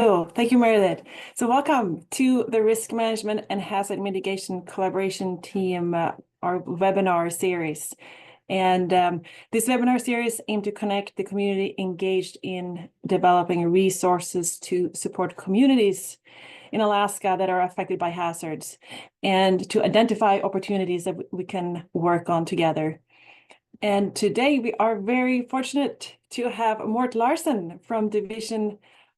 Thank you, Meredith. So welcome to the Risk Management and Hazard Mitigation Collaboration Team, our webinar series. And this webinar series aims to connect the community engaged in developing resources to support communities in Alaska that are affected by hazards and to identify opportunities that we can work on together. And today we are very fortunate to have Mort Larsen from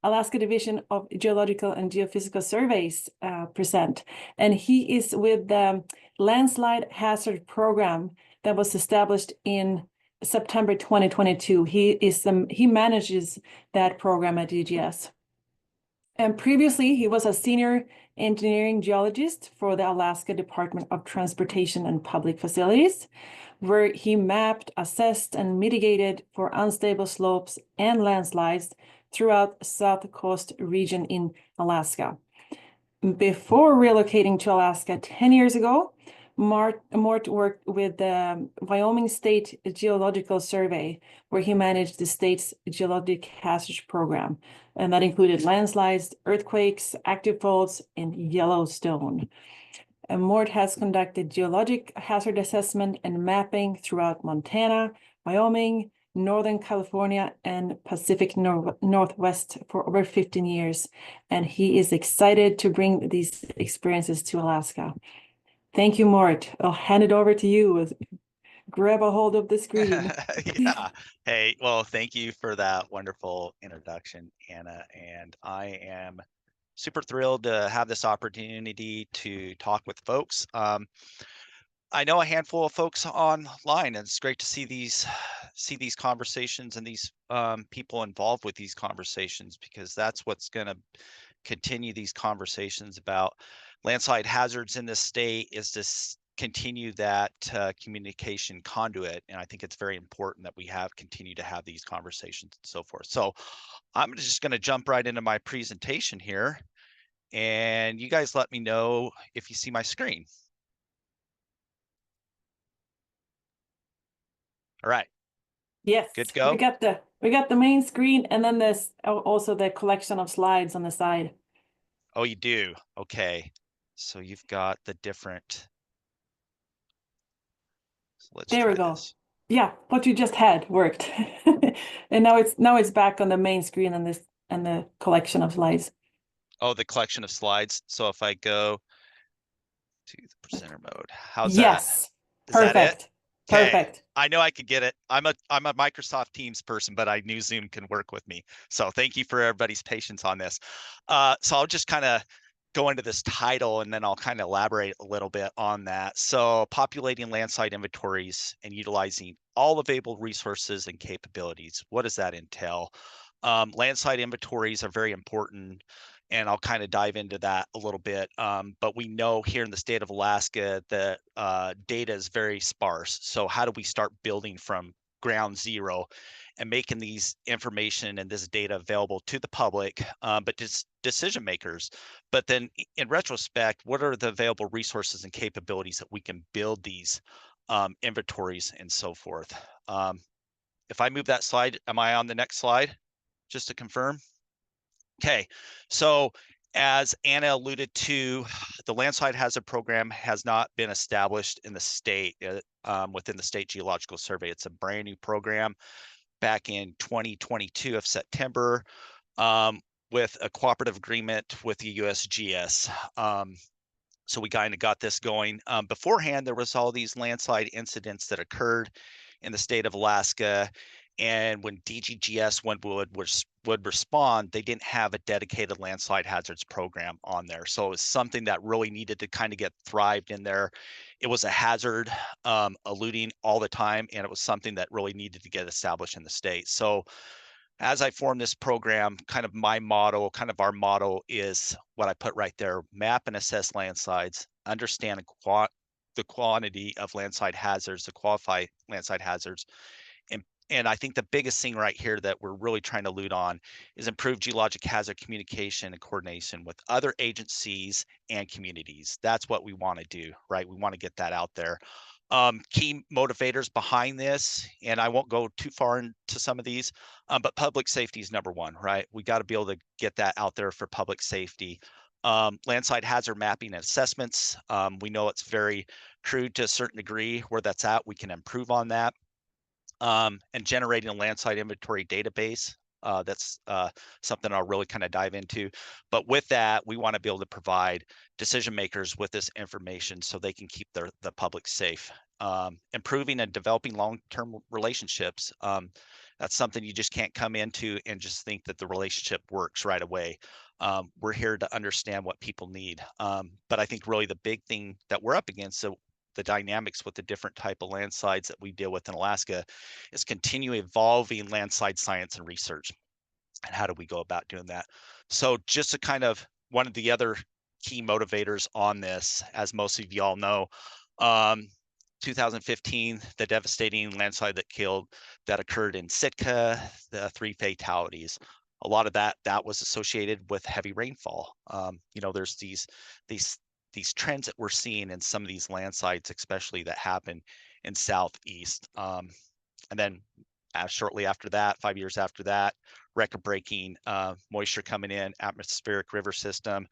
Alaska Division of Geological and Geophysical Surveys present. And he is with the Landslide Hazard Program that was established in September 2022. He manages that program at DGS. And previously, he was a senior engineering geologist for the Alaska Department of Transportation and Public Facilities, where he mapped, assessed, and mitigated for unstable slopes and landslides throughout the South Coast region in Alaska. Before relocating to Alaska 10 years ago, Mort worked with the Wyoming State Geological Survey, where he managed the state's geologic hazard program, and that included landslides, earthquakes, active faults, and Yellowstone. And Mort has conducted geologic hazard assessment and mapping throughout Montana, Wyoming, Northern California, and Pacific Northwest for over 15 years. And he is excited to bring these experiences to Alaska. Thank you, Mort. I'll hand it over to you. Grab a hold of the screen. Yeah. Hey, well, thank you for that wonderful introduction, Anna. And I am super thrilled to have this opportunity to talk with folks. I know a handful of folks online, and it's great to see these conversations and these people involved with these conversations, because that's what's going to continue these conversations about landslide hazards in this state, is to continue that communication conduit. And I think it's very important that we continue to have these conversations and so forth. So I'm just going to jump right into my presentation here, and you guys let me know if you see my screen. All right. Yes. Good to go. We got the main screen, and then there's also the collection of slides on the side. Oh, you do? Okay. So you've got the different. So let's there try we go. this. Yeah, what you just had worked. And now it's back on the main screen and the collection of slides. Oh, the collection of slides. So if I go to the presenter mode, how's yes. that? Is Perfect. that it? Okay. Perfect. I know I could get it. I'm a Microsoft Teams person, but I knew Zoom can work with me. So thank you for everybody's patience on this. So I'll just kind of go into this title, and then I'll kind of elaborate a little bit on that. So populating landslide inventories and utilizing all available resources and capabilities. What does that entail? Landslide inventories are very important, and I'll kind of dive into that a little bit. But we know here in the state of Alaska that data is very sparse. So how do we start building from ground zero and making these information and this data available to the public, but just decision makers? But then in retrospect, what are the available resources and capabilities that we can build these inventories and so forth? If I move that slide, am I on the next slide? Just to confirm. Okay, so as Anna alluded to, the Landslide Hazard Program has not been established in the state within the State Geological Survey. It's a brand new program back in 2022 of September, with a cooperative agreement with the USGS. So we kind of got this going. Beforehand, there was all these landslide incidents that occurred in the state of Alaska. And when DGGS would respond, they didn't have a dedicated landslide hazards program on there. So it was something that really needed to kind of get thrived in there. It was a hazard eluding all the time, and it was something that really needed to get established in the state. So as I formed this program, kind of my motto, kind of our motto is what I put right there: map and assess landslides, understand the quantity of landslide hazards, to qualify landslide hazards. And I think the biggest thing right here that we're really trying to allude on is improve geologic hazard communication and coordination with other agencies and communities. That's what we want to do, right? We want to get that out there. Key motivators behind this, and I won't go too far into some of these, but public safety is number one, right? We got to be able to get that out there for public safety. Landslide hazard mapping and assessments. We know it's very crude to a certain degree. Where that's at, we can improve on that. And generating a landslide inventory database. That's something I'll really kind of dive into. But with that, we want to be able to provide decision makers with this information so they can keep the public safe. Improving and developing long-term relationships. That's something you just can't come into and just think that the relationship works right away. We're here to understand what people need. But I think really the big thing that we're up against, so the dynamics with the different type of landslides that we deal with in Alaska, is continue evolving landslide science and research. And how do we go about doing that? So just to kind of, one of the other key motivators on this, as most of you all know, 2015, the devastating landslide that occurred in Sitka, the 3 fatalities. A lot of that was associated with heavy rainfall. There's these trends that we're seeing in some of these landslides, especially that happen in southeast. And then shortly after that, 5 years after that, record-breaking moisture coming in, atmospheric river system,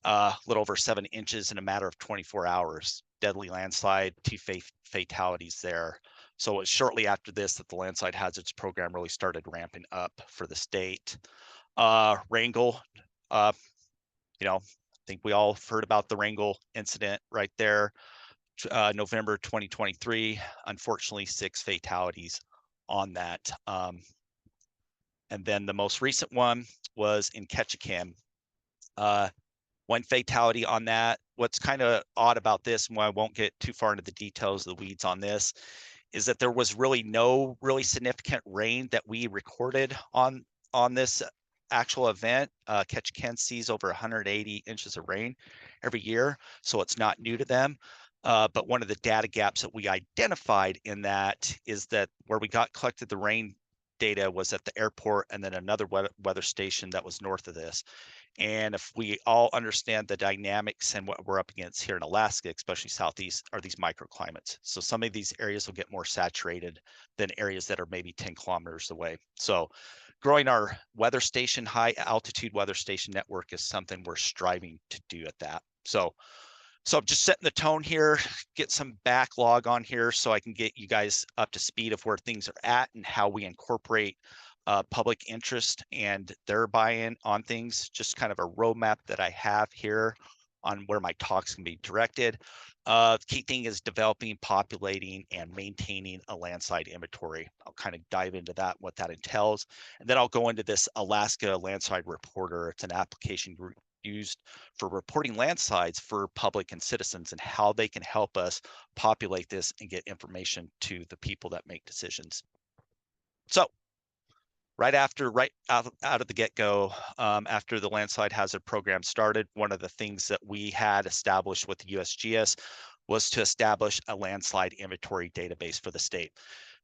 a little over 7 inches in a matter of 24 hours. Deadly landslide, 2 fatalities there. So it was shortly after this that the landslide hazards program really started ramping up for the state. Wrangell, I think we all heard about the Wrangell incident right there. November 2023, unfortunately, 6 fatalities on that. And then the most recent one was in Ketchikan. 1 fatality on that. What's kind of odd about this, and why I won't get too far into the details of the weeds on this, is that there was really no really significant rain that we recorded on this actual event. Ketchikan sees over 180 inches of rain every year, so it's not new to them. But one of the data gaps that we identified in that is that where we collected the rain data was at the airport, and then another weather station that was north of this. And if we all understand the dynamics and what we're up against here in Alaska, especially southeast, are these microclimates. So some of these areas will get more saturated than areas that are maybe 10 kilometers away. So growing our weather station, high altitude weather station network is something we're striving to do at that. So I'm just setting the tone here, get some backlog on here so I can get you guys up to speed of where things are at and how we incorporate public interest and their buy-in on things. Just kind of a roadmap that I have here on where my talks can be directed. The key thing is developing, populating, and maintaining a landslide inventory. I'll kind of dive into that, what that entails. And then I'll go into this Alaska Landslide Reporter. It's an application used for reporting landslides for public and citizens and how they can help us populate this and get information to the people that make decisions. So right out of the get-go, after the landslide hazard program started, one of the things that we had established with the USGS was to establish a landslide inventory database for the state.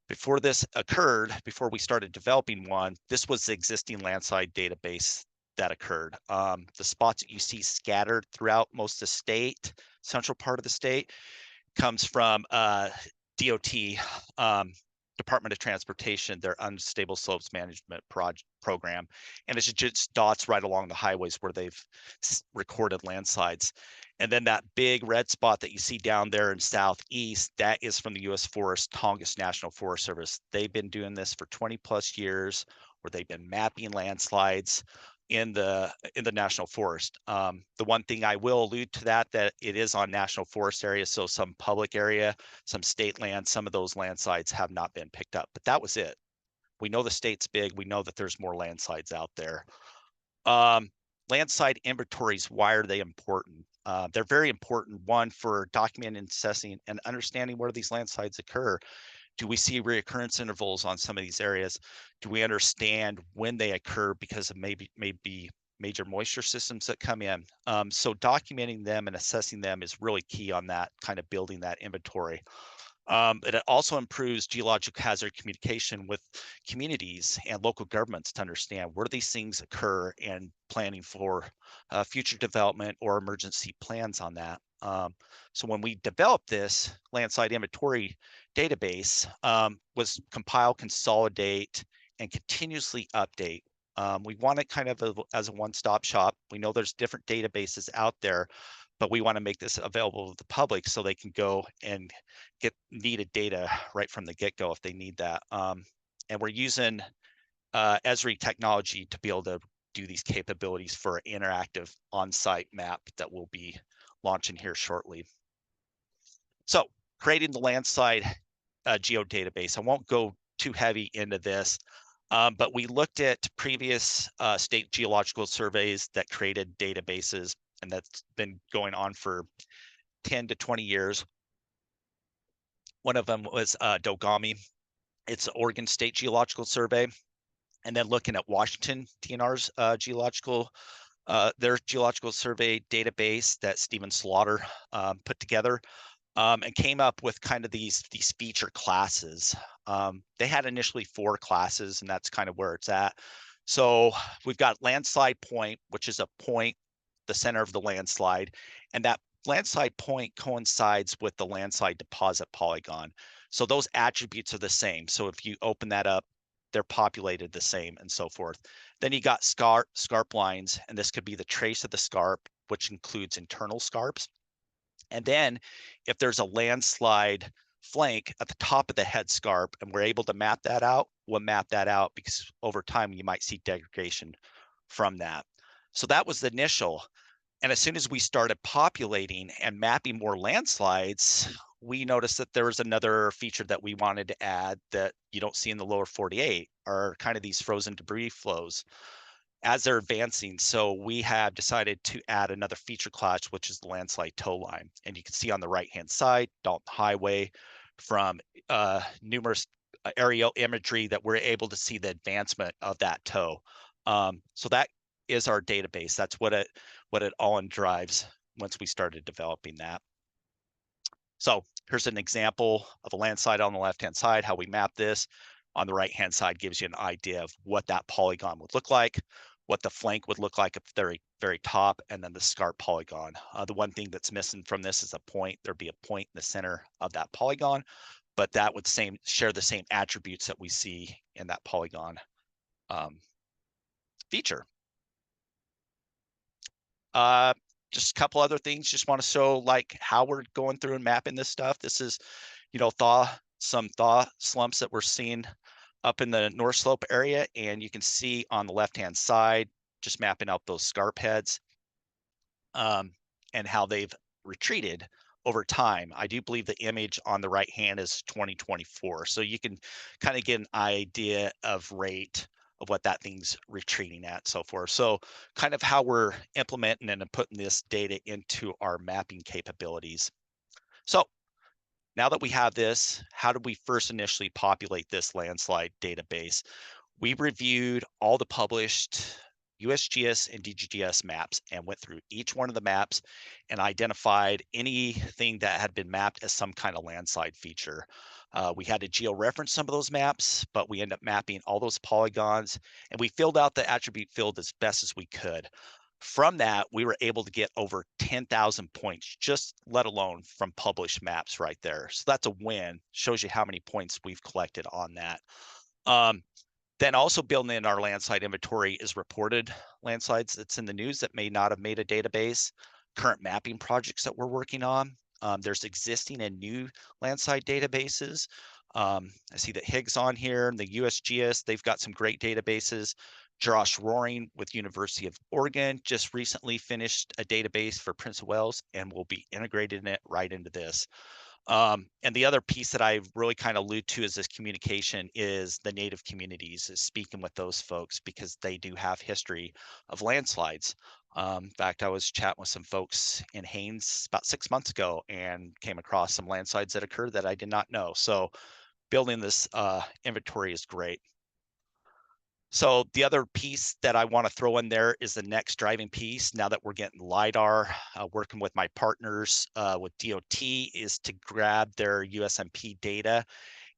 Before this occurred, before we started developing one, this was the existing landslide database that occurred. The spots that you see scattered throughout most of the state, central part of the state, comes from DOT, Department of Transportation, their unstable slopes management program. And it's just dots right along the highways where they've recorded landslides. And then that big red spot that you see down there in southeast, that is from the U.S. Tongass National Forest Service. They've been doing this for 20 plus years, where they've been mapping landslides in the national forest. The one thing I will allude to that it is on national forest area, so some public area, some state land, some of those landslides have not been picked up, but that was it. We know the state's big. We know that there's more landslides out there. Landslide inventories, why are they important? They're very important, one, for documenting, assessing, and understanding where these landslides occur. Do we see reoccurrence intervals on some of these areas? Do we understand when they occur because of maybe major moisture systems that come in? So documenting them and assessing them is really key on that, kind of building that inventory. It also improves geologic hazard communication with communities and local governments to understand where these things occur and planning for future development or emergency plans on that. So when we developed this landslide inventory database, was compile, consolidate, and continuously update. We want it kind of as a one-stop shop. We know there's different databases out there, but we want to make this available to the public so they can go and get needed data right from the get-go if they need that. And we're using Esri technology to be able to do these capabilities for an interactive on-site map that we'll be launching here shortly. So creating the landslide geo database. I won't go too heavy into this, but we looked at previous state geological surveys that created databases, and that's been going on for 10 to 20 years. One of them was Dogami. It's the Oregon State Geological Survey. And then looking at Washington TNR's their geological survey database that Stephen Slaughter put together, and came up with kind of these feature classes. They had initially 4 classes, and that's kind of where it's at. So we've got landslide point, which is a point, the center of the landslide, and that landslide point coincides with the landslide deposit polygon. So those attributes are the same. So if you open that up, they're populated the same and so forth. Then you got scarp lines, and this could be the trace of the scarp, which includes internal scarps. And then if there's a landslide flank at the top of the head scarp and we're able to map that out, we'll map that out because over time you might see degradation from that. So that was the initial. And as soon as we started populating and mapping more landslides, we noticed that there was another feature that we wanted to add that you don't see in the lower 48 are kind of these frozen debris flows as they're advancing. So we have decided to add another feature class, which is the landslide tow line. And you can see on the right-hand side, Dalton Highway, from numerous aerial imagery that we're able to see the advancement of that tow. So that is our database. That's what it all drives once we started developing that. So here's an example of a landslide on the left-hand side, how we map this. On the right-hand side gives you an idea of what that polygon would look like, what the flank would look like at the very, very top, and then the scarp polygon. The one thing that's missing from this is a point. There'd be a point in the center of that polygon, but that would share the same attributes that we see in that polygon feature. Just a couple other things. Just want to show like how we're going through and mapping this stuff. This is, some thaw slumps that we're seeing up in the North Slope area, and you can see on the left-hand side, just mapping out those scarp heads, and how they've retreated over time. I do believe the image on the right hand is 2024, so you can kind of get an idea of rate of what that thing's retreating at, so forth. So kind of how we're implementing and putting this data into our mapping capabilities. So now that we have this, how did we first initially populate this landslide database? We reviewed all the published USGS and DGGS maps and went through each one of the maps and identified anything that had been mapped as some kind of landslide feature. We had to geo-reference some of those maps, but we ended up mapping all those polygons, and we filled out the attribute field as best as we could. From that, we were able to get over 10,000 points, just let alone from published maps right there. So that's a win. Shows you how many points we've collected on that. Then also building in our landslide inventory is reported landslides that's in the news that may not have made a database, current mapping projects that we're working on. There's existing and new landslide databases. I see that Higgs on here, and the USGS, they've got some great databases. Josh Roaring with University of Oregon just recently finished a database for Prince of Wales, and we'll be integrating it right into this. And the other piece that I really kind of allude to is this communication is the native communities, is speaking with those folks because they do have history of landslides. In fact, I was chatting with some folks in Haines about 6 months ago and came across some landslides that occurred that I did not know. So building this inventory is great. So the other piece that I want to throw in there is the next driving piece. Now that we're getting LiDAR, working with my partners with DOT, is to grab their USMP data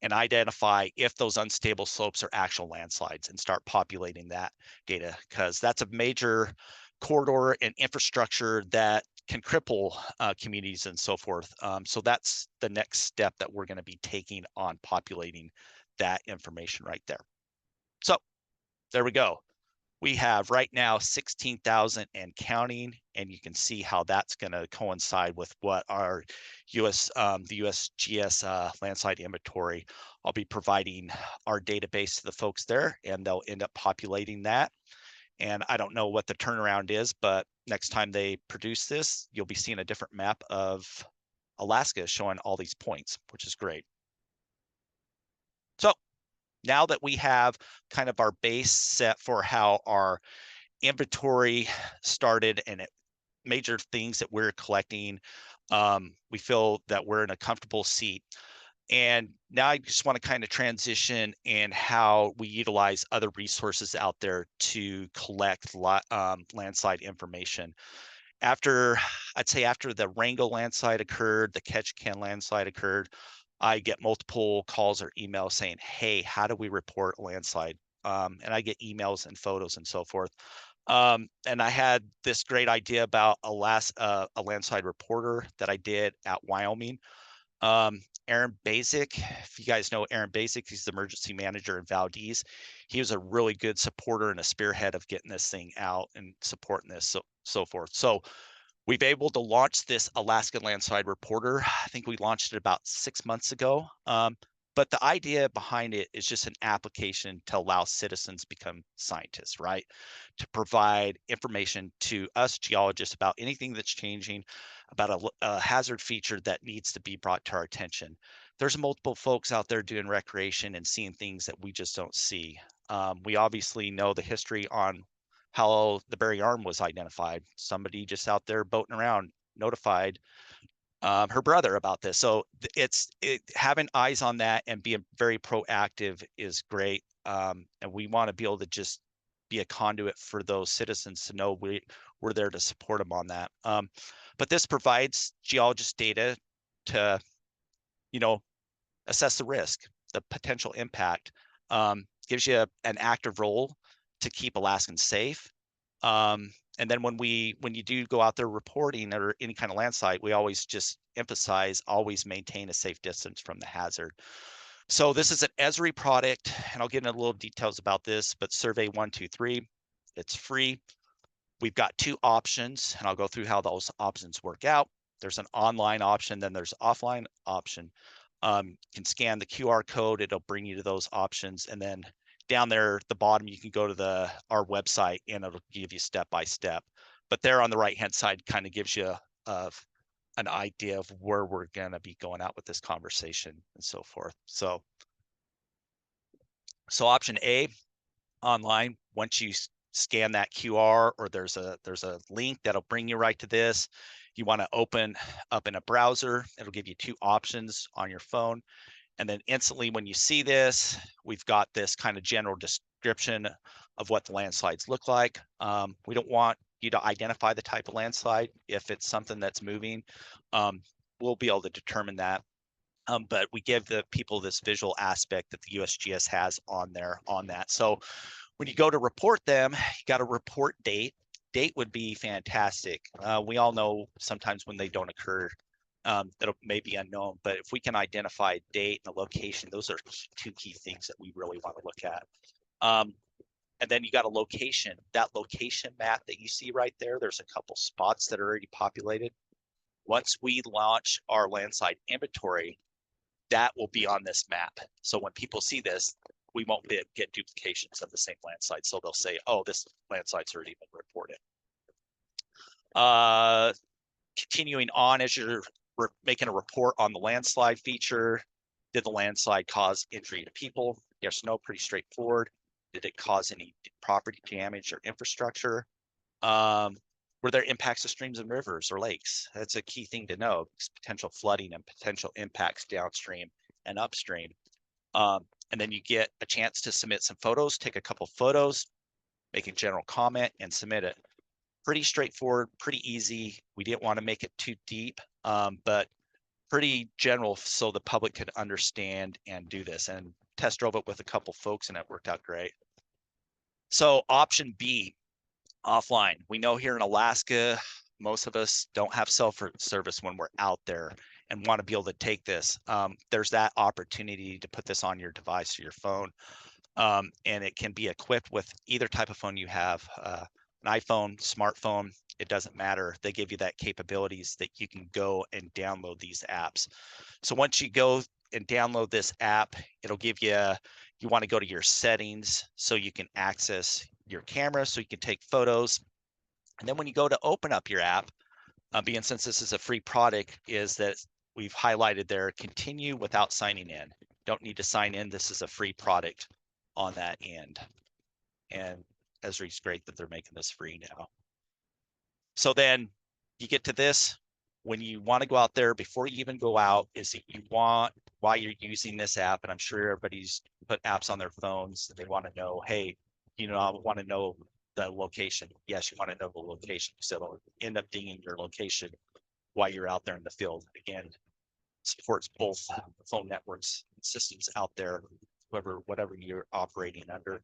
and identify if those unstable slopes are actual landslides and start populating that data, because that's a major corridor and infrastructure that can cripple communities and so forth. So that's the next step that we're going to be taking on populating that information right there. So there we go. We have right now 16,000 and counting, and you can see how that's going to coincide with what our the USGS landslide inventory. I'll be providing our database to the folks there, and they'll end up populating that. And I don't know what the turnaround is, but next time they produce this, you'll be seeing a different map of Alaska showing all these points, which is great. So now that we have kind of our base set for how our inventory started and major things that we're collecting, we feel that we're in a comfortable seat. And now I just want to kind of transition in how we utilize other resources out there to collect landslide information. I'd say after the Wrangell landslide occurred, the Ketchikan landslide occurred, I get multiple calls or emails saying, hey, how do we report a landslide? And I get emails and photos and so forth. And I had this great idea about a landslide reporter that I did at Wyoming. Aaron Basic, if you guys know Aaron Basic, he's the emergency manager in Valdez. He was a really good supporter and a spearhead of getting this thing out and supporting this, so forth. So we've been able to launch this Alaska Landslide Reporter. I think we launched it about 6 months ago. But the idea behind it is just an application to allow citizens become scientists, right? To provide information to us geologists about anything that's changing, about a hazard feature that needs to be brought to our attention. There's multiple folks out there doing recreation and seeing things that we just don't see. We obviously know the history on how the Barry Arm was identified. Somebody just out there boating around notified her brother about this. So having eyes on that and being very proactive is great. And we want to be able to just be a conduit for those citizens to know we're there to support them on that. But this provides geologists data to, assess the risk, the potential impact, gives you an active role to keep Alaskans safe. And then when you do go out there reporting or any kind of landslide, we always just emphasize, always maintain a safe distance from the hazard. So this is an Esri product, and I'll get into a little details about this, but Survey 123, it's free. We've got two options, and I'll go through how those options work out. There's an online option, then there's an offline option. You can scan the QR code, it'll bring you to those options, and then down there at the bottom, you can go to our website and it'll give you step by step. But there on the right hand side kind of gives you an idea of where we're going to be going out with this conversation and so forth. So option A, online, once you scan that QR or there's a link that'll bring you right to this. You want to open up in a browser, it'll give you two options on your phone. And then instantly when you see this, we've got this kind of general description of what the landslides look like. We don't want you to identify the type of landslide. If it's something that's moving, we'll be able to determine that. But we give the people this visual aspect that the USGS has on that. So when you go to report them, you got a report date. Date would be fantastic. We all know sometimes when they don't occur, that may be unknown, but if we can identify date and a location, those are two key things that we really want to look at. And then you got a location. That location map that you see right there, there's a couple spots that are already populated. Once we launch our landslide inventory, that will be on this map. So when people see this, we won't get duplications of the same landslide. So they'll say, oh, this landslide's already been reported. Continuing on, as you're making a report on the landslide feature, did the landslide cause injury to people? Yes, no, pretty straightforward. Did it cause any property damage or infrastructure? Were there impacts to streams and rivers or lakes? That's a key thing to know. Potential flooding and potential impacts downstream and upstream. And then you get a chance to submit some photos, take a couple photos, make a general comment and submit it. Pretty straightforward, pretty easy. We didn't want to make it too deep, but pretty general so the public could understand and do this. And test drove it with a couple folks and it worked out great. So option B, offline. We know here in Alaska, most of us don't have cell service when we're out there and want to be able to take this. There's that opportunity to put this on your device or your phone. And it can be equipped with either type of phone you have, an iPhone, smartphone, it doesn't matter. They give you that capabilities that you can go and download these apps. So once you go and download this app, it'll give you, you want to go to your settings so you can access your camera so you can take photos. And then when you go to open up your app, being since this is a free product, is that we've highlighted there, continue without signing in. Don't need to sign in. This is a free product on that end. And Esri's great that they're making this free now. So then you get to this, when you want to go out there, before you even go out, is that you want, while you're using this app, and I'm sure everybody's put apps on their phones, they want to know, hey, you know, I want to know the location. Yes, you want to know the location. So it'll end up dinging your location while you're out there in the field. Again, supports both phone networks and systems out there, whatever you're operating under.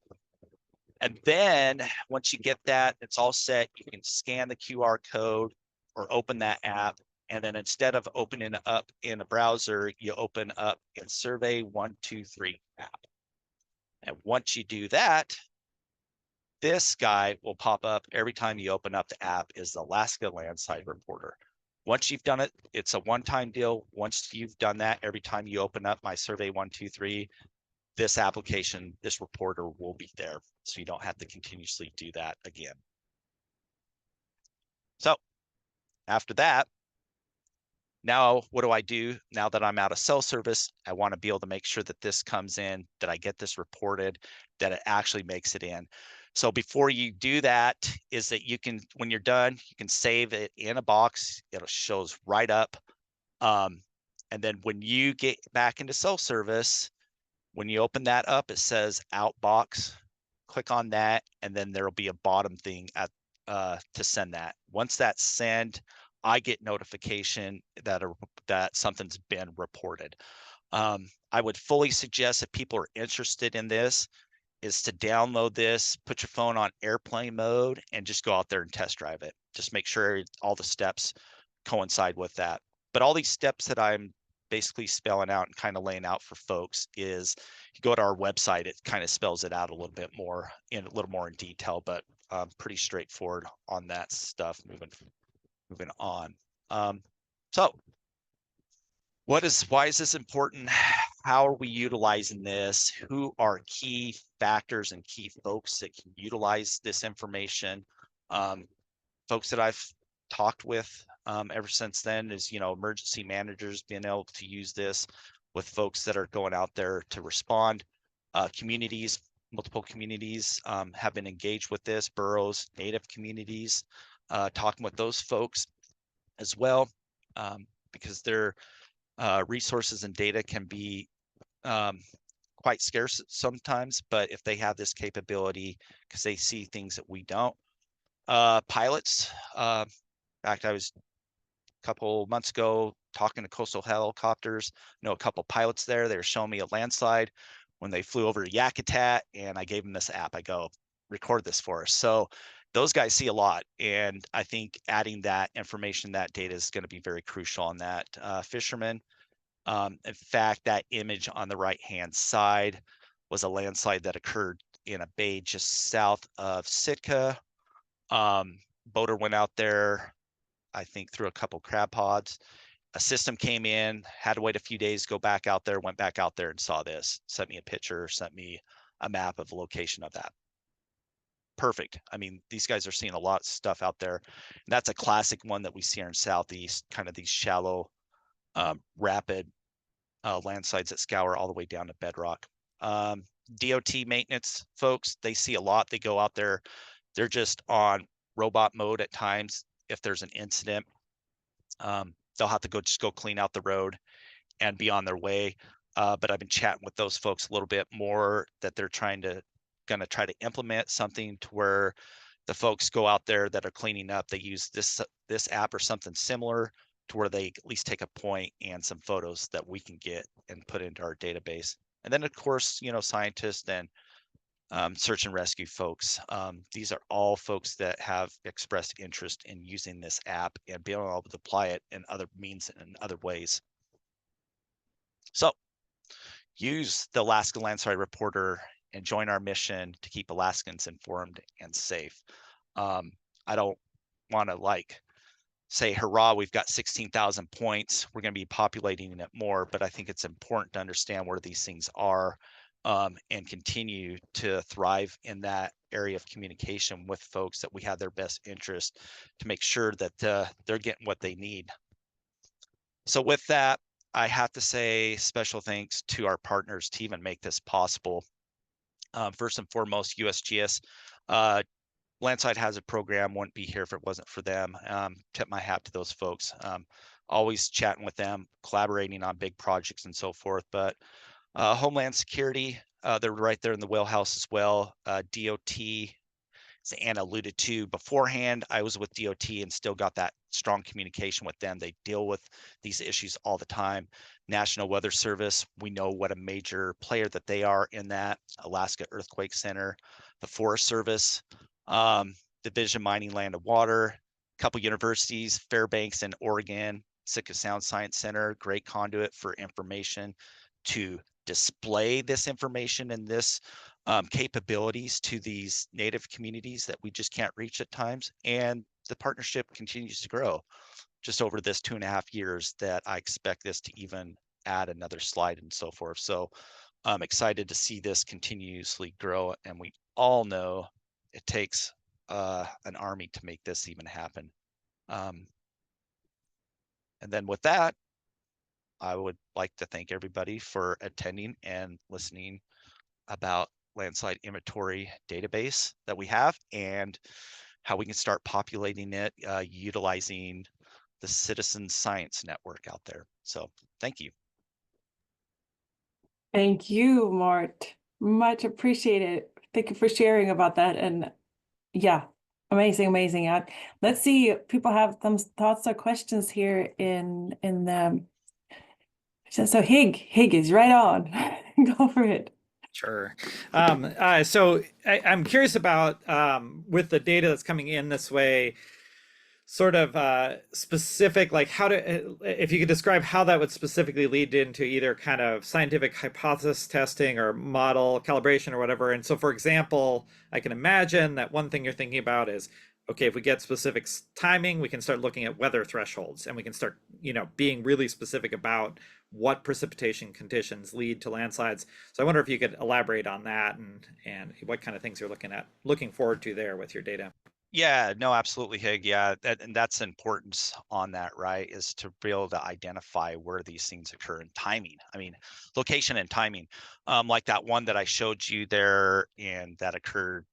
And then once you get that, it's all set, you can scan the QR code or open that app. And then instead of opening it up in a browser, you open up in Survey 123 app. And once you do that, this guy will pop up every time you open up the app, is the Alaska Landslide Reporter. Once you've done it, it's a one-time deal. Once you've done that, every time you open up my Survey 123, this application, this reporter will be there. So you don't have to continuously do that again. So after that, now what do I do? Now that I'm out of cell service, I want to be able to make sure that this comes in, that I get this reported, that it actually makes it in. So before you do that, is that you can, when you're done, you can save it in a box. It shows right up. And then when you get back into cell service, when you open that up, it says outbox. Click on that, and then there'll be a bottom thing at to send that. Once that's sent, I get notification that something's been reported. I would fully suggest if people are interested in this, is to download this, put your phone on airplane mode, and just go out there and test drive it. Just make sure all the steps coincide with that. But all these steps that I'm basically spelling out and kind of laying out for folks, is you go to our website, it kind of spells it out a little bit more in detail, but pretty straightforward on that stuff. Moving on. So why is this important? How are we utilizing this? Who are key factors and key folks that can utilize this information? Folks that I've talked with ever since then is, you know, emergency managers being able to use this with folks that are going out there to respond. Communities, multiple communities have been engaged with this, boroughs, native communities, talking with those folks as well, because their resources and data can be quite scarce sometimes, but if they have this capability, because they see things that we don't. Pilots, in fact, I was a couple months ago talking to coastal helicopters, know a couple pilots there. They were showing me a landslide when they flew over Yakutat, and I gave them this app. I go, record this for us. So those guys see a lot, and I think adding that information, that data is going to be very crucial on that. Fishermen, in fact, that image on the right-hand side was a landslide that occurred in a bay just south of Sitka. Boater went out there, I think through a couple crab pods. A system came in, had to wait a few days, go back out there, went back out there and saw this, sent me a picture, sent me a map of the location of that. Perfect. I mean, these guys are seeing a lot of stuff out there. And that's a classic one that we see here in Southeast, kind of these shallow, rapid landslides that scour all the way down to bedrock. DOT maintenance folks, they see a lot. They go out there, they're just on robot mode at times. If there's an incident, they'll have to just go clean out the road and be on their way. But I've been chatting with those folks a little bit more, that they're gonna try to implement something to where the folks go out there that are cleaning up, they use this app or something similar, to where they at least take a point and some photos that we can get and put into our database. And then of course, you know, scientists and search and rescue folks. These are all folks that have expressed interest in using this app and being able to apply it in other means and other ways. So use the Alaska Landslide Reporter and join our mission to keep Alaskans informed and safe. I don't want to say, hurrah, we've got 16,000 points. We're going to be populating it more, but I think it's important to understand where these things are and continue to thrive in that area of communication with folks that we have their best interest to make sure that they're getting what they need. So with that, I have to say special thanks to our partners to even make this possible. First and foremost, USGS. Landslide has a program, wouldn't be here if it wasn't for them. Tip my hat to those folks. Always chatting with them, collaborating on big projects and so forth. But Homeland Security, they're right there in the wheelhouse as well. DOT, as Anna alluded to beforehand, I was with DOT and still got that strong communication with them. They deal with these issues all the time. National Weather Service, we know what a major player that they are in that. Alaska Earthquake Center, the Forest Service, Division Mining Land and Water, a couple universities, Fairbanks and Oregon, Sitka Sound Science Center, great conduit for information to display this information and this capabilities to these native communities that we just can't reach at times. And the partnership continues to grow just over this 2.5 years that I expect this to even add another slide and so forth. So I'm excited to see this continuously grow. And we all know it takes an army to make this even happen. And then with that, I would like to thank everybody for attending and listening about Landslide Inventory database that we have and how we can start populating it utilizing the citizen science network out there. So thank you. Thank you, Mort. Much appreciated. Thank you for sharing about that. And yeah, amazing, amazing. Let's see if people have some thoughts or questions here in the so Hig is right on. Go for it. Sure. So I'm curious about with the data that's coming in this way, sort of specific, like how to, if you could describe how that would specifically lead into either kind of scientific hypothesis testing or model calibration or whatever. And so, for example, I can imagine that one thing you're thinking about is, okay, if we get specific timing, we can start looking at weather thresholds and we can start, being really specific about what precipitation conditions lead to landslides. So I wonder if you could elaborate on that and what kind of things you're looking forward to there with your data. Yeah, no, absolutely, Hig. Yeah, and that's the importance on that, right? Is to be able to identify where these things occur in timing. I mean, location and timing. Like that one that I showed you there, and that occurred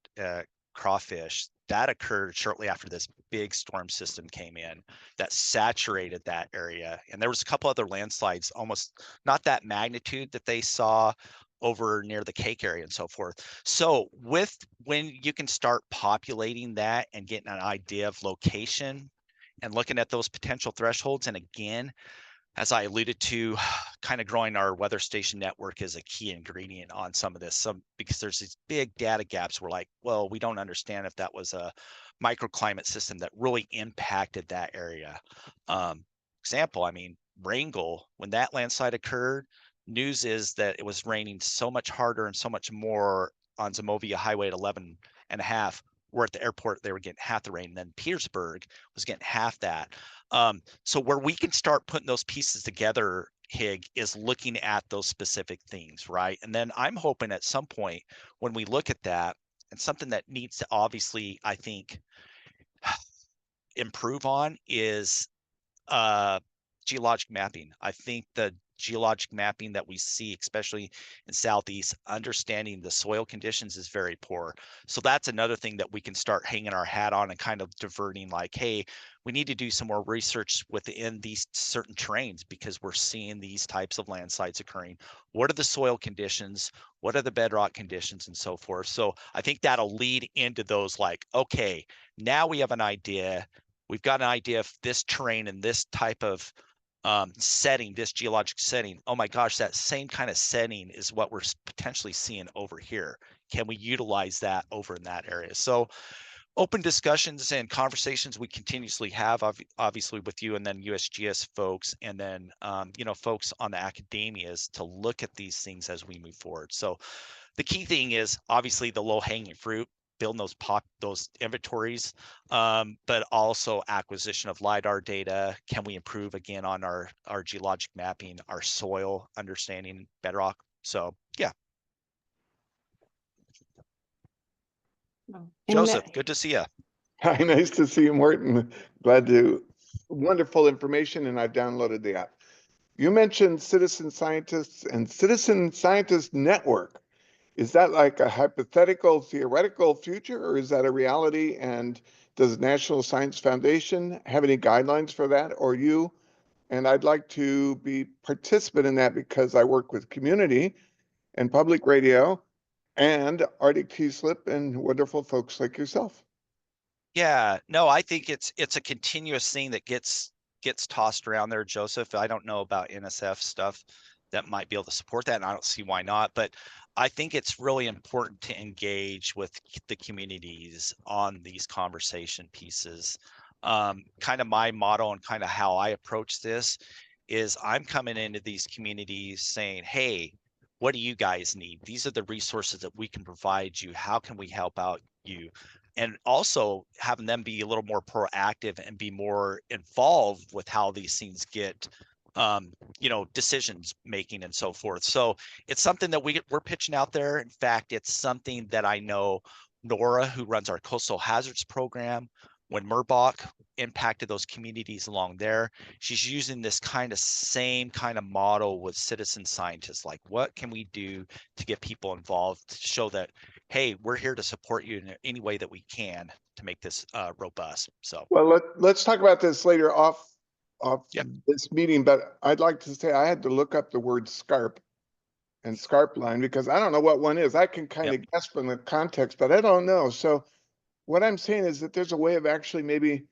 crawfish. That occurred shortly after this big storm system came in that saturated that area. And there was a couple other landslides, almost not that magnitude that they saw over near the Cake area and so forth. So when you can start populating that and getting an idea of location and looking at those potential thresholds, and again, as I alluded to, kind of growing our weather station network is a key ingredient on some of this, because there's these big data gaps. We're like, well, we don't understand if that was a microclimate system that really impacted that area. Example, I mean, Wrangell, when that landslide occurred, news is that it was raining so much harder and so much more on Zamovia Highway at 11.5. We're at the airport, they were getting half the rain. And then Petersburg was getting half that. So where we can start putting those pieces together, Hig, is looking at those specific things, right? And then I'm hoping at some point when we look at that, and something that needs to obviously, I think, improve on is geologic mapping. I think the geologic mapping that we see, especially in Southeast, understanding the soil conditions is very poor. So that's another thing that we can start hanging our hat on and kind of diverting, like, hey, we need to do some more research within these certain terrains because we're seeing these types of landslides occurring. What are the soil conditions? What are the bedrock conditions and so forth? So I think that'll lead into those, like, okay, now we have an idea. We've got an idea of this terrain and this type of setting, this geologic setting. Oh my gosh, that same kind of setting is what we're potentially seeing over here. can we utilize that over in that area? So open discussions and conversations we continuously have, obviously with you and then USGS folks, and then folks on the academias to look at these things as we move forward. So the key thing is obviously the low-hanging fruit, building those inventories, but also acquisition of LiDAR data. Can we improve again on our geologic mapping, our soil understanding, bedrock? So yeah. Joseph, good to see you. Hi, nice to see you, Morton. Glad to. Wonderful information, and I've downloaded the app. You mentioned citizen scientists and citizen scientist network. Is that like a hypothetical, theoretical future, or is that a reality? And does the National Science Foundation have any guidelines for that, or you? And I'd like to be participant in that because I work with community and public radio and Arctic T-Slip and wonderful folks like yourself. Yeah, no, I think it's a continuous thing that gets tossed around there, Joseph. I don't know about NSF stuff that might be able to support that, and I don't see why not. But I think it's really important to engage with the communities on these conversation pieces. Kind of my motto and kind of how I approach this is I'm coming into these communities saying, hey, what do you guys need? These are the resources that we can provide you. How can we help out you? And also having them be a little more proactive and be more involved with how these things get, decisions making and so forth. So it's something that we're pitching out there. In fact, it's something that I know Nora, who runs our coastal hazards program, when Murbach impacted those communities along there, she's using this same kind of model with citizen scientists. Like, what can we do to get people involved to show that, hey, we're here to support you in any way that we can to make this robust. So, well, let's talk about this later off Yep. this meeting, but I'd like to say I had to look up the word SCARP and SCARP line because I don't know what one is. I can kind of guess from the context, but I don't know. So what I'm saying is that there's a way of actually maybe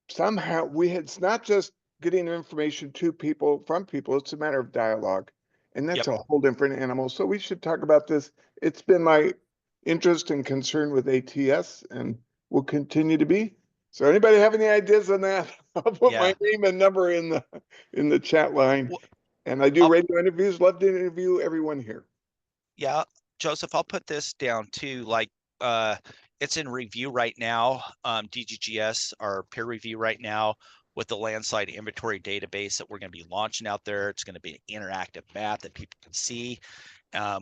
somehow it's not just getting information to people from people, it's a matter of dialogue. And that's a whole different animal. So we should talk about this. It's been my interest and concern with ATS and will continue to be. So anybody have any ideas on that? I'll put my name and number in the chat line. Well, and I do radio interviews, love to interview everyone here. Yeah, Joseph, I'll put this down too. Like it's in review right now. DGGS, our peer review right now with the Landslide Inventory database that we're going to be launching out there. It's going to be an interactive map that people can see.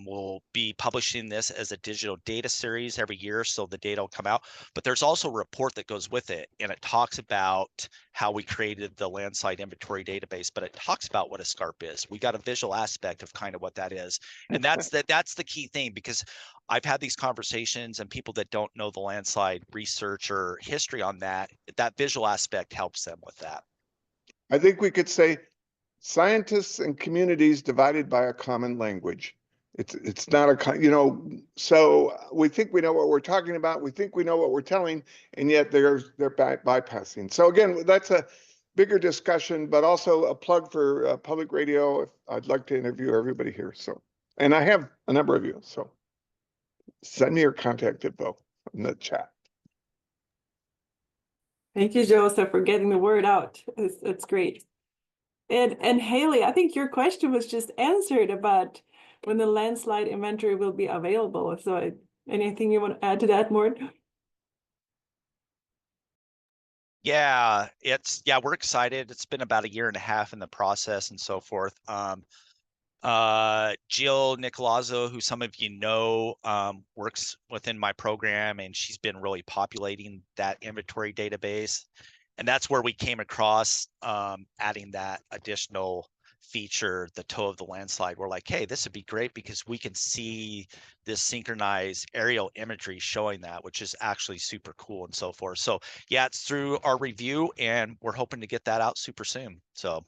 We'll be publishing this as a digital data series every year, so the data will come out. But there's also a report that goes with it, and it talks about how we created the Landslide Inventory database, but it talks about what a SCARP is. We got a visual aspect of kind of what that is, and that's the key thing, because I've had these conversations and people that don't know the landslide research or history on that visual aspect helps them with that. I think we could say scientists and communities divided by a common language. It's not a, so we think we know what we're talking about. We think we know what we're telling, and yet they're bypassing. So again, that's a bigger discussion, but also a plug for public radio. I'd like to interview everybody here. So, and I have a number of you. So send me your contact info in the chat. Thank you, Joseph, for getting the word out. It's great. And Haley, I think your question was just answered about when the landslide inventory will be available. So anything you want to add to that, Mort? Yeah, we're excited. It's been about 1.5 years in the process and so forth. Jill Nicolazzo, who some of you know, works within my program, and she's been really populating that inventory database. And that's where we came across adding that additional feature, the toe of the landslide. We're like, hey, this would be great because we can see this synchronized aerial imagery showing that, which is actually super cool and so forth. So yeah, it's through our review, and we're hoping to get that out super soon. So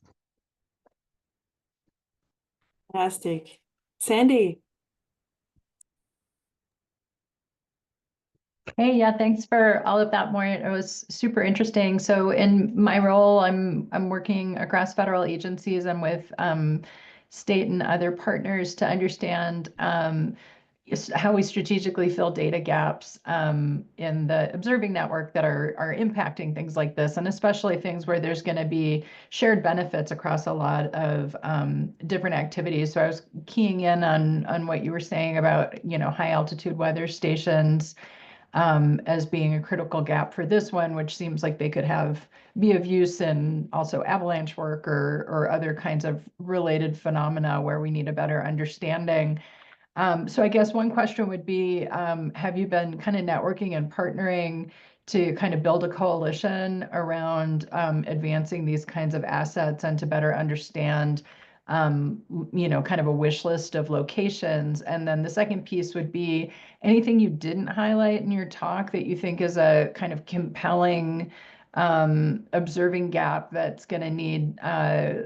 Fantastic. Sandy. Hey, yeah, thanks for all of that, Mort. It was super interesting. So in my role, I'm working across federal agencies and with state and other partners to understand how we strategically fill data gaps in the observing network that are impacting things like this, and especially things where there's going to be shared benefits across a lot of different activities. So I was keying in on what you were saying about, you know, high altitude weather stations as being a critical gap for this one, which seems like they could be of use in also avalanche work or other kinds of related phenomena where we need a better understanding. So I guess one question would be, have you been kind of networking and partnering to kind of build a coalition around advancing these kinds of assets and to better understand, you know, kind of a wish list of locations? And then the second piece would be anything you didn't highlight in your talk that you think is a kind of compelling observing gap that's going to need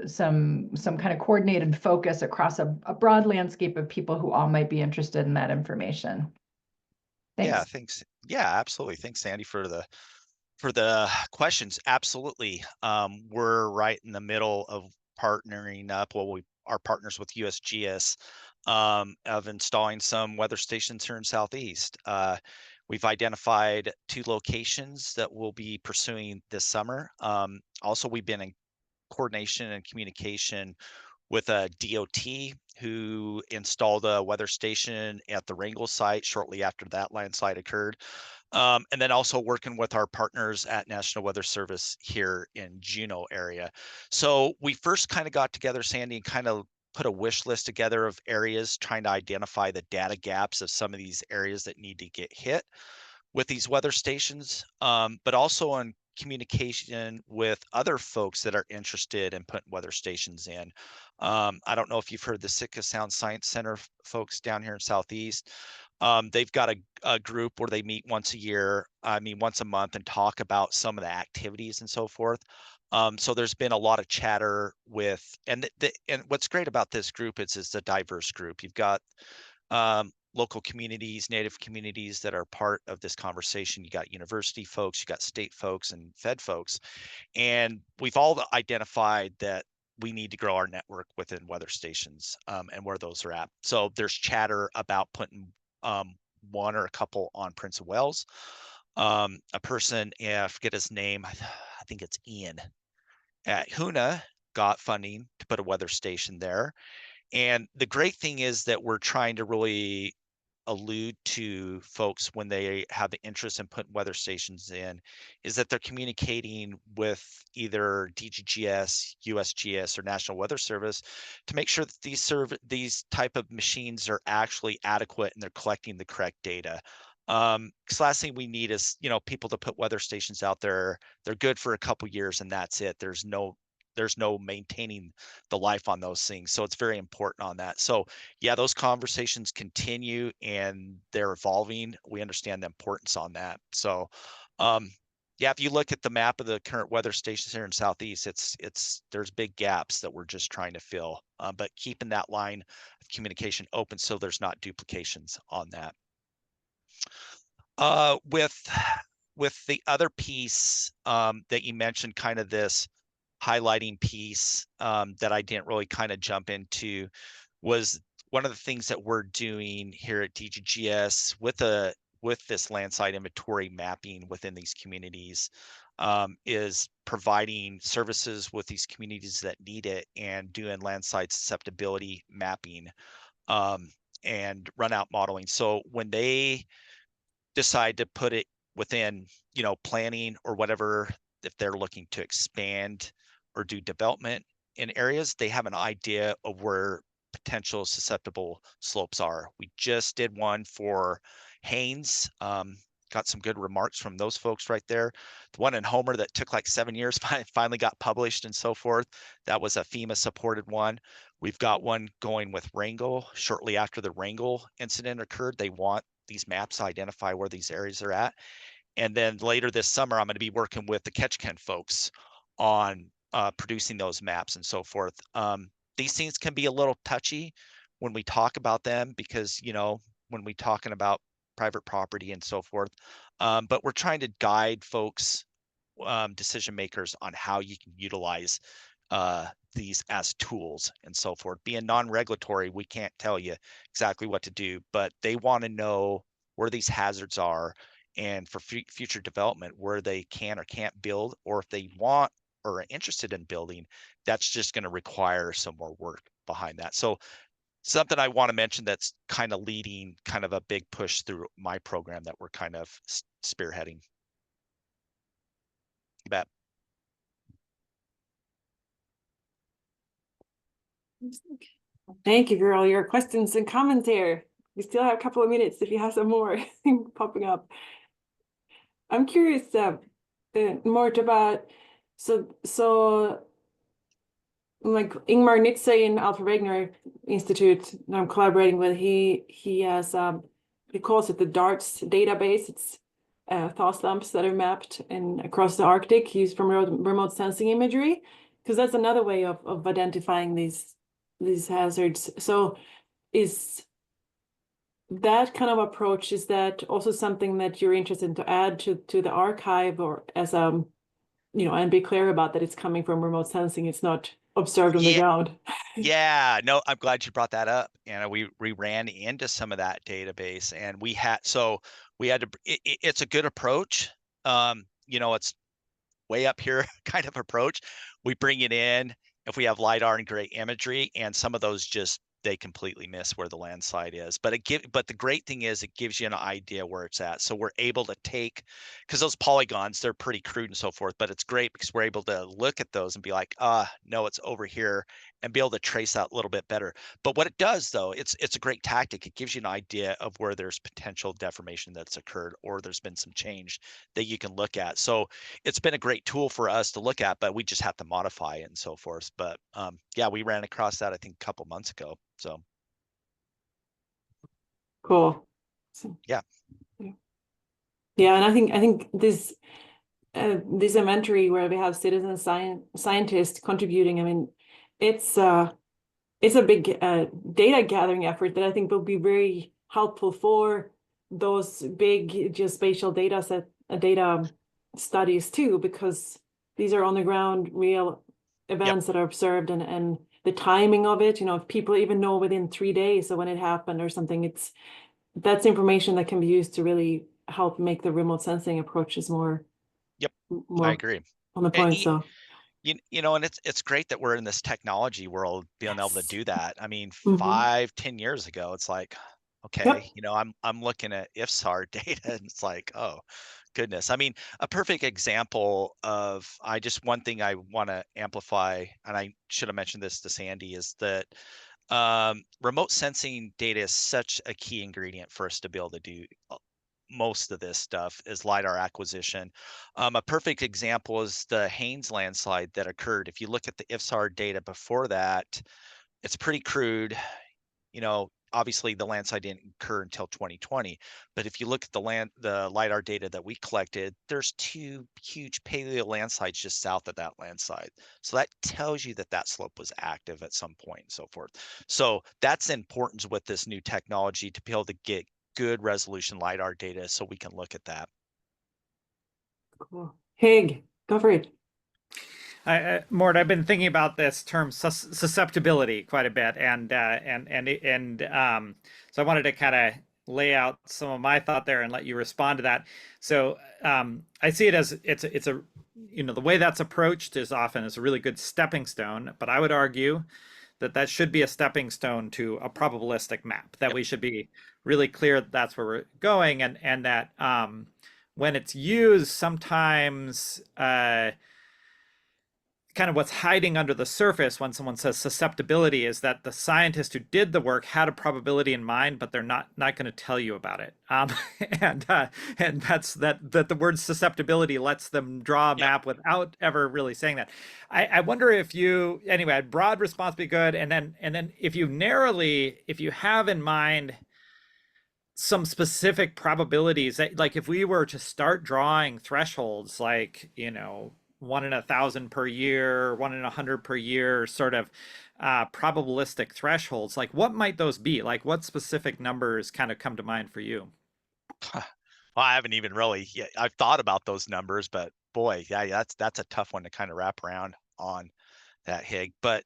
some kind of coordinated focus across a broad landscape of people who all might be interested in that information. Thanks. Yeah, thanks. Yeah, absolutely. Thanks, Sandy, for the questions. Absolutely. We're right in the middle of partnering up. Well, we are partners with USGS of installing some weather stations here in Southeast. We've identified 2 locations that we'll be pursuing this summer. Also, we've been in coordination and communication with a DOT who installed a weather station at the Wrangell site shortly after that landslide occurred. And then also working with our partners at National Weather Service here in Juneau area. So we first kind of got together, Sandy, and kind of put a wish list together of areas, trying to identify the data gaps of some of these areas that need to get hit with these weather stations, but also on communication with other folks that are interested in putting weather stations in. I don't know if you've heard the Sitka Sound Science Center folks down here in Southeast. They've got a group where they meet once a month, and talk about some of the activities and so forth. So there's been a lot of chatter with, and what's great about this group is it's a diverse group. You've got local communities, native communities that are part of this conversation. You got university folks, you got state folks, and Fed folks. And we've all identified that we need to grow our network within weather stations and where those are at. So there's chatter about putting one or a couple on Prince of Wales. A person, I forget his name, I think it's Ian, at Hoona got funding to put a weather station there. And the great thing is that we're trying to really allude to folks when they have the interest in putting weather stations in, is that they're communicating with either DGGS, USGS, or National Weather Service to make sure that these type of machines are actually adequate and they're collecting the correct data. Because last thing we need is, you know, people to put weather stations out there. They're good for a couple years and that's it. There's no maintaining the life on those things. So it's very important on that. So yeah, those conversations continue and they're evolving. We understand the importance on that. So yeah, if you look at the map of the current weather stations here in Southeast, there's big gaps that we're just trying to fill, but keeping that line of communication open so there's not duplications on that. With the other piece that you mentioned, kind of this highlighting piece that I didn't really kind of jump into, was one of the things that we're doing here at DGGS with this landslide inventory mapping within these communities is providing services with these communities that need it and doing landslide susceptibility mapping and run out modeling. So when they decide to put it within, you know, planning or whatever, if they're looking to expand or do development in areas, they have an idea of where potential susceptible slopes are. We just did one for Haynes. Got some good remarks from those folks right there. The one in Homer that took like 7 years finally got published and so forth. That was a FEMA supported one. We've got one going with Wrangell shortly after the Wrangell incident occurred. They want these maps to identify where these areas are at. And then later this summer, I'm going to be working with the Ketchikan folks on producing those maps and so forth. These things can be a little touchy when we talk about them because, you know, when we're talking about private property and so forth, but we're trying to guide folks, decision makers, on how you can utilize these as tools and so forth. Being non-regulatory, we can't tell you exactly what to do, but they want to know where these hazards are, and for future development, where they can or can't build, or if they want or are interested in building, that's just going to require some more work behind that. So something I want to mention that's kind of leading kind of a big push through my program that we're kind of spearheading. You bet. Thank you for all your questions and comments here. We still have a couple of minutes if you have some more popping up. I'm curious, Mort, about so like Ingmar Nitze in Alfred Wegener Institute that I'm collaborating with, he has he calls it the DARTS database. It's thaw slumps that are mapped across the Arctic used from remote sensing imagery, because that's another way of identifying these hazards. So is that kind of approach, is that also something that you're interested to add to the archive, or as and be clear about that it's coming from remote sensing, it's not observed on the ground? Yeah, no, I'm glad you brought that up. And we ran into some of that database, and we had to, it's a good approach. It's way up here kind of approach. We bring it in if we have LiDAR and great imagery, and some of those just, they completely miss where the landslide is. But the great thing is it gives you an idea where it's at. So we're able to take, because those polygons, they're pretty crude and so forth, but it's great because we're able to look at those and be like, no, it's over here, and be able to trace that a little bit better. But what it does, though, it's a great tactic. It gives you an idea of where there's potential deformation that's occurred, or there's been some change that you can look at. So it's been a great tool for us to look at, but we just have to modify it and so forth. But yeah, we ran across that, I think, a couple months ago. So Cool. yeah. Yeah, and I think this inventory where we have citizen scientists contributing, I mean, it's a big data gathering effort that I think will be very helpful for those big geospatial data studies too, because these are on the ground real events that are observed, and the timing of it, if people even know within 3 days of when it happened or something, that's information that can be used to really help make the remote sensing approaches more I agree on the point. So and it's great that we're in this technology world being able to do that. I mean, 5-10 years ago, it's like, okay, I'm looking at IFSAR data, and it's like, oh goodness. I mean, a perfect example of one thing I want to amplify, and I should have mentioned this to Sandy, is that remote sensing data is such a key ingredient for us to be able to do most of this stuff, is LiDAR acquisition. A perfect example is the Haynes landslide that occurred. If you look at the IFSAR data before that, it's pretty crude. Obviously the landslide didn't occur until 2020, but if you look at the LiDAR data that we collected, there's 2 huge paleo landslides just south of that landslide. So that tells you that slope was active at some point and so forth. So that's the importance with this new technology, to be able to get good resolution LiDAR data so we can look at that. cool. Hig, go for it. Mort, I've been thinking about this term susceptibility quite a bit, and so I wanted to kind of lay out some of my thought there and let you respond to that. So I see it as it's a the way that's approached is often as a really good stepping stone, but I would argue that should be a stepping stone to a probabilistic map, that we should be really clear that that's where we're going, and that when it's used, sometimes kind of what's hiding under the surface when someone says susceptibility is that the scientist who did the work had a probability in mind, but they're not going to tell you about it. And that's that the word susceptibility lets them draw a map without ever really saying that. I wonder if you, anyway, broad response be good, and then if you have in mind some specific probabilities, that, like, if we were to start drawing thresholds, like 1 in 1,000 per year, 1 in 100 per year, sort of probabilistic thresholds, like what might those be? Like what specific numbers kind of come to mind for you? Well, I haven't even really, I've thought about those numbers, but boy, yeah, that's a tough one to kind of wrap around on. Hig. But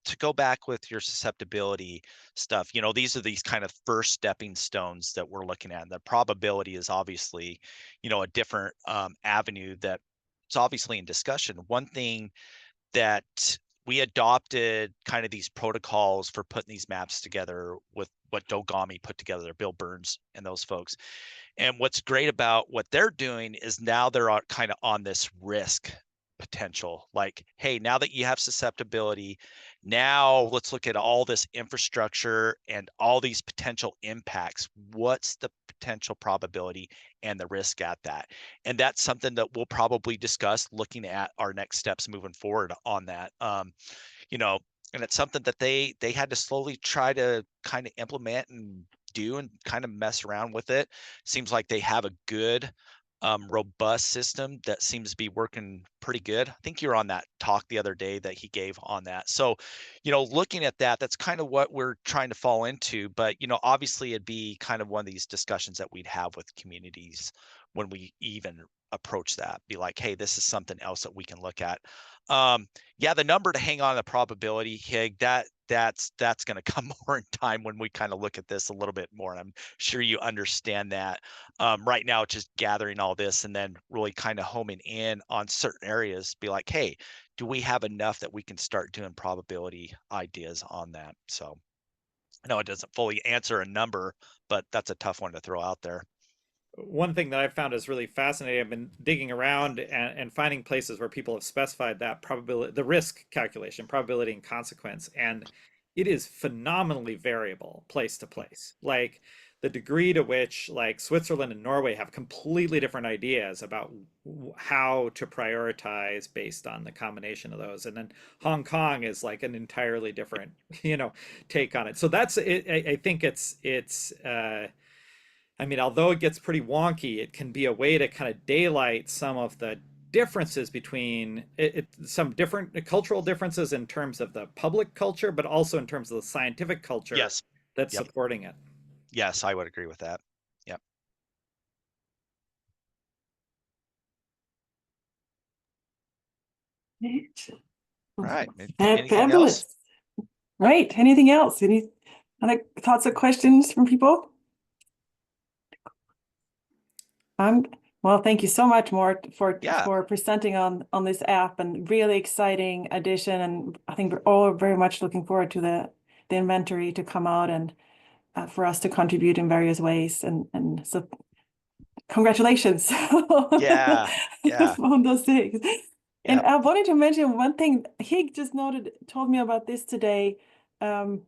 to go back with your susceptibility stuff, these are these kind of first stepping stones that we're looking at. And the probability is obviously, a different avenue that it's obviously in discussion. One thing that we adopted kind of these protocols for putting these maps together with what Dogami put together, Bill Burns and those folks. And what's great about what they're doing is now they're kind of on this risk potential. Like, hey, now that you have susceptibility, now let's look at all this infrastructure and all these potential impacts. What's the potential probability and the risk at that? And that's something that we'll probably discuss looking at our next steps moving forward on that. And it's something that they had to slowly try to kind of implement and do and kind of mess around with it. Seems like they have a good robust system that seems to be working pretty good. I think you're on that talk the other day that he gave on that. So, looking at that, that's kind of what we're trying to fall into. But, obviously it'd be kind of one of these discussions that we'd have with communities when we even approach that. Be like, hey, this is something else that we can look at. Yeah, the number to hang on the probability, Hig, that's going to come more in time when we kind of look at this a little bit more. And I'm sure you understand that. Right now, it's just gathering all this and then really kind of homing in on certain areas. Be like, hey, do we have enough that we can start doing probability ideas on that? So I know it doesn't fully answer a number, but that's a tough one to throw out there. One thing that I've found is really fascinating. I've been digging around and finding places where people have specified that probability, the risk calculation, probability and consequence, and it is phenomenally variable place to place. Like the degree to which like Switzerland and Norway have completely different ideas about how to prioritize based on the combination of those. And then Hong Kong is like an entirely different, take on it. So that's it. I think it's I mean, although it gets pretty wonky, it can be a way to kind of daylight some of the differences between some different cultural differences in terms of the public culture, but also in terms of the scientific culture Yes. that's Yep. supporting it. Yes, I would agree with that. Yep. All right. Anything Fabulous. else? Right. Anything else? Any other thoughts or questions from people? Well, thank you so much, Mort, for presenting on this app, and really exciting addition. And I think we're all very much looking forward to the inventory to come out and for us to contribute in various ways. And so congratulations. Yeah. On those things. And Yep. I wanted to mention one thing. Hig just told me about this today. So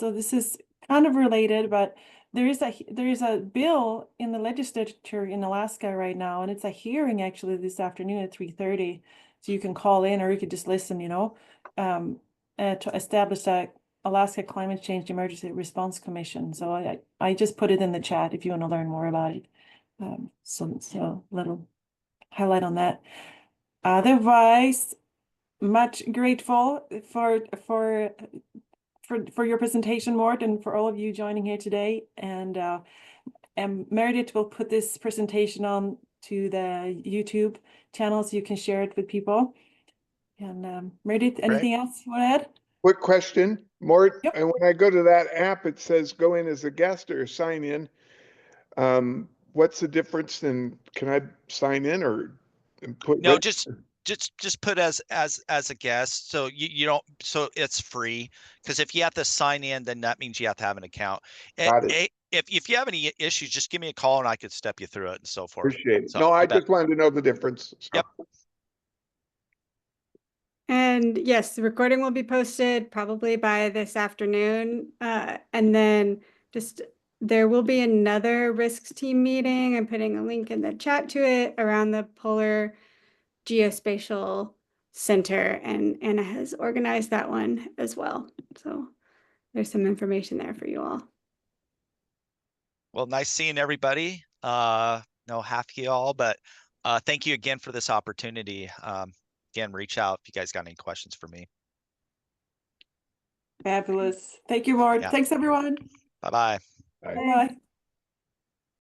this is kind of related, but there is a bill in the legislature in Alaska right now, and it's a hearing actually this afternoon at 3:30. So you can call in or you could just listen, to establish a Alaska Climate Change Emergency Response Commission. So I just put it in the chat if you want to learn more about it. So little highlight on that. Otherwise, much grateful for your presentation, Mort, and for all of you joining here today. And Meredith will put this presentation on to the YouTube channel so you can share it with people. And Meredith, anything else you want to add? Quick question, Mort. Yep. And when I go to that app, it says go in as a guest or sign in. What's the difference? And can I sign in or put? No, just put as a guest. So you don't. So it's free, because if you have to sign in, then that means you have to have an account. Got it. If you have any issues, just give me a call and I could step you through it and so forth. Appreciate it. So, no, I just wanted to know the difference. So. Yep. And yes, the recording will be posted probably by this afternoon. And then there will be another risks team meeting. I'm putting a link in the chat to it around the Polar Geospatial Center, and Anna has organized that one as well. So there's some information there for you all. Well, nice seeing everybody. No half of you all, but thank you again for this opportunity. Again, reach out if you guys got any questions for me. Fabulous. Thank you, Mort. Yeah. Thanks, everyone. Bye-bye. Bye. Bye.